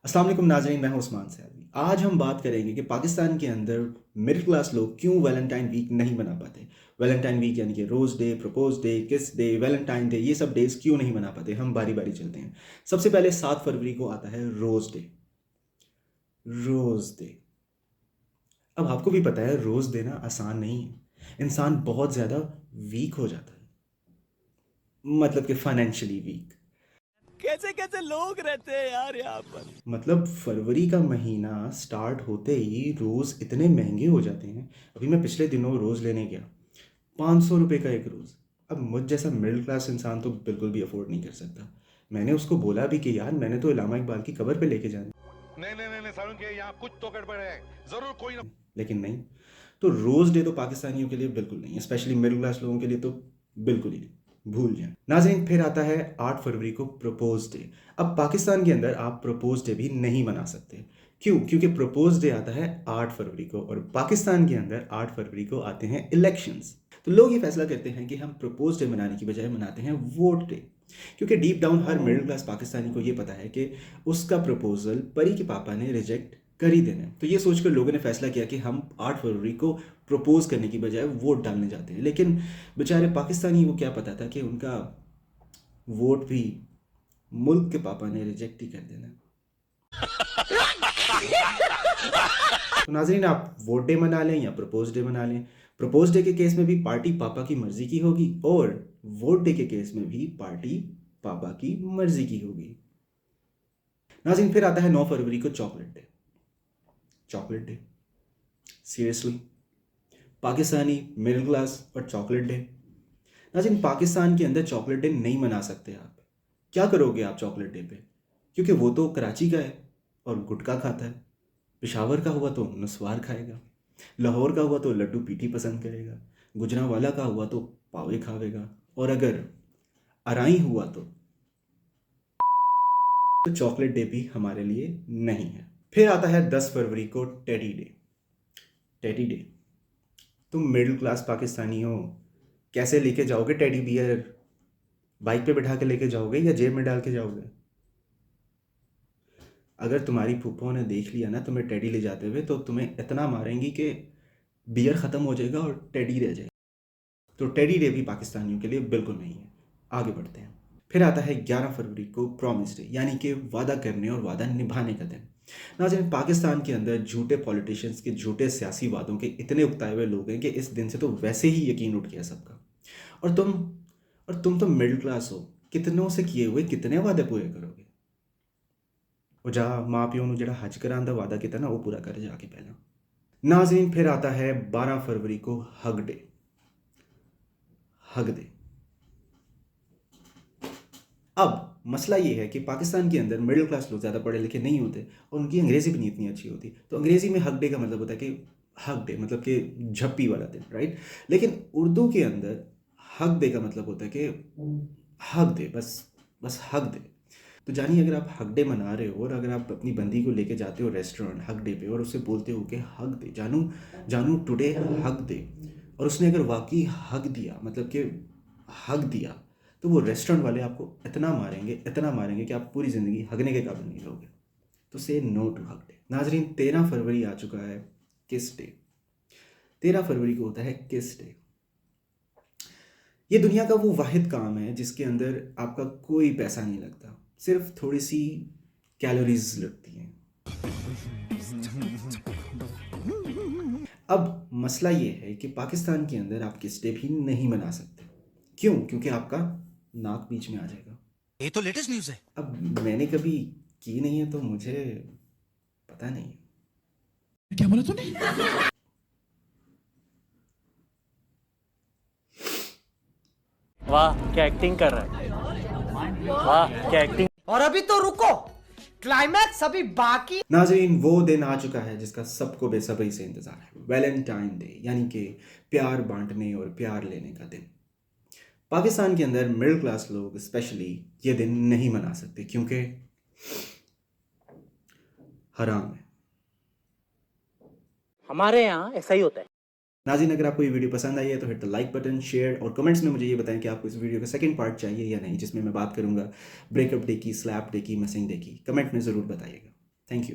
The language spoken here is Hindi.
अस्सलाम वालेकुम नाज़रीन, मैं हूं उस्मान सैदी। आज हम बात करेंगे कि पाकिस्तान के अंदर मिडिल क्लास लोग क्यों वैलेंटाइन वीक नहीं मना पाते। वैलेंटाइन वीक यानी कि रोज़ डे, प्रपोज डे, किस डे, वैलेंटाइन डे, ये सब डेज क्यों नहीं मना पाते। हम बारी बारी चलते हैं। सबसे पहले 7 फरवरी को आता है रोज़ डे। रोज़ डे, अब आपको भी पता है रोज़ देना आसान नहीं है। इंसान बहुत ज़्यादा वीक हो जाता है, मतलब कि फाइनेंशियली वीक। कैसे कैसे लोग रहते हैं यार यहाँ पर। मतलब फरवरी का महीना स्टार्ट होते ही रोज़ इतने महंगे हो जाते हैं। अभी मैं पिछले दिनों रोज़ लेने गया, 500 रुपये का एक रोज़। अब मुझ जैसा मिडिल क्लास इंसान तो बिल्कुल भी अफोर्ड नहीं कर सकता। मैंने उसको बोला भी कि यार मैंने तो इलामा इकबाल की कबर पे लेके जाना नहीं नहीं नहीं नहीं सारुण के यहाँ कुछ तो गड़बड़ है। जरूर कोई ना। है, लेकिन नहीं। तो रोज़ डे तो पाकिस्तानियों के लिए बिल्कुल नहीं, स्पेशली मिडिल क्लास लोगों के लिए तो बिल्कुल ही नहीं, भूल जाएं। नाज़रीन, फिर आता है 8 फरवरी को प्रपोज डे। अब पाकिस्तान के अंदर आप प्रपोज डे भी नहीं मना सकते। क्यों? क्योंकि प्रपोज डे आता है 8 फरवरी को, और पाकिस्तान के अंदर 8 फरवरी को आते हैं इलेक्शंस। तो लोग ये फैसला करते हैं कि हम प्रपोज डे मनाने की बजाय मनाते हैं वोट डे। क्योंकि डीप डाउन हर मिडिल क्लास पाकिस्तानी को ये पता है कि उसका प्रपोजल परी के पापा ने रिजेक्ट कर ही देना है। तो ये सोचकर लोगों ने फैसला किया कि हम 8 फरवरी को प्रपोज करने की बजाय वोट डालने जाते हैं। लेकिन बेचारे पाकिस्तानी को क्या पता था कि उनका वोट भी मुल्क के पापा ने रिजेक्ट ही कर देना है। तो नाजरीन, आप वोट डे मना लें या प्रपोज डे मना लें, प्रपोज डे के केस में भी पार्टी पापा की मर्जी की होगी, और वोट डे के केस में भी पार्टी पापा की मर्जी की होगी। नाजरीन, फिर आता है 9 फरवरी को chocolate day. Chocolate day, seriously? Pakistani middle class और चॉकलेट डे? नाज़रीन, पाकिस्तान के अंदर चॉकलेट डे नहीं मना सकते आप। क्या करोगे आप चॉकलेट डे पे? क्योंकि वो तो कराची का है और गुटखा खाता है। पेशावर का हुआ तो नस्वार खाएगा, लाहौर का हुआ तो लड्डू पीठी पसंद करेगा, गुजरांवाला का हुआ तो पावे खावेगा, और अगर अराई हुआ तो चॉकलेट डे भी हमारे लिए नहीं है। फिर आता है 10 फरवरी को टेडी डे। टेडी डे, तुम मिडिल क्लास पाकिस्तानी हो, कैसे लेके जाओगे टेडी बियर? बाइक पे बैठा के लेके जाओगे या जेब में डाल के जाओगे? अगर तुम्हारी फूफो ने देख लिया ना तुम्हें टेडी ले जाते हुए, तो तुम्हें इतना मारेंगी कि बियर ख़त्म हो जाएगा और टेडी रह जाएगा। तो टेडी डे भी पाकिस्तानियों के लिए बिल्कुल नहीं है। आगे बढ़ते हैं। फिर आता है 11 फरवरी को प्रॉमिस डे, यानी कि वादा करने और वादा निभाने का दिन। नाज़रीन, पाकिस्तान के अंदर झूठे पॉलिटिशियंस के झूठे सियासी वादों के इतने उकताए हुए लोग हैं कि इस दिन से तो वैसे ही यकीन उठ गया सबका। और तुम तो मिडिल क्लास हो, कितनों से किए हुए कितने वादे पूरे करोगे? ਉਹ ਜਾ ਮਾਂ ਪਿਓ ਨੂੰ ਜਿਹੜਾ हज कराने का वादा किया ना, वो पूरा कर जाके पहला। नाजरीन, फिर आता है 12 फरवरी को हग डे। हग डे, अब मसला ये है कि पाकिस्तान के अंदर मिडिल क्लास लोग ज़्यादा पढ़े लिखे नहीं होते और उनकी अंग्रेज़ी भी नहीं इतनी अच्छी होती। तो अंग्रेज़ी में हग डे का मतलब होता है कि हग डे मतलब कि झप्पी वाला दिन, राइट? लेकिन उर्दू के अंदर हग डे का मतलब होता है कि हग दे, बस बस हग दे। तो जानिए, अगर आप हग डे मना रहे हो और अगर आप अपनी बंदी को लेके जाते हो रेस्टोरेंट हग डे पे और उससे बोलते हो कि हग दे जानू, जानू टुडे हग दे, और उसने अगर वाकई हग दिया, मतलब कि हग दिया, तो वो रेस्टोरेंट वाले आपको इतना मारेंगे कि आप पूरी ज़िंदगी हगने के काबिल नहीं रहोगे। तो से नो टू हग डे। नाजरीन, 13 फरवरी आ चुका है, किस डे। 13 फरवरी को होता है किस डे। ये दुनिया का वो वाहिद काम है जिसके अंदर आपका कोई पैसा नहीं लगता, सिर्फ थोड़ी सी कैलोरीज लगती हैं। अब मसला ये है कि पाकिस्तान के अंदर आप किस डे भी नहीं मना सकते। क्यों? क्योंकि आपका नाक बीच में आ जाएगा। ये तो लेटेस्ट न्यूज़ है। अब मैंने कभी की नहीं है तो मुझे पता नहीं। क्या बोला तूने? वाह क्या एक्टिंग कर रहा है, वाह क्या एक्टिंग। और अभी तो रुको, क्लाइमैक्स अभी बाकी। नाजरीन, वो दिन आ चुका है जिसका सबको बेसब्री से इंतजार है, वैलेंटाइन डे, यानी कि प्यार बांटने और प्यार लेने का दिन। पाकिस्तान के अंदर मिडिल क्लास लोग स्पेशली ये दिन नहीं मना सकते क्योंकि हराम है। हमारे यहाँ ऐसा ही होता है। नाज़रीन, अगर आपको ये वीडियो पसंद आई है तो hit the like button, share, और कमेंट्स में मुझे ये बताएं कि आपको इस वीडियो का सेकंड पार्ट चाहिए या नहीं, जिसमें मैं बात करूंगा ब्रेकअप डे की, स्लैप डे की, मिसिंग डे की। कमेंट में ज़रूर बताइएगा। Thank you.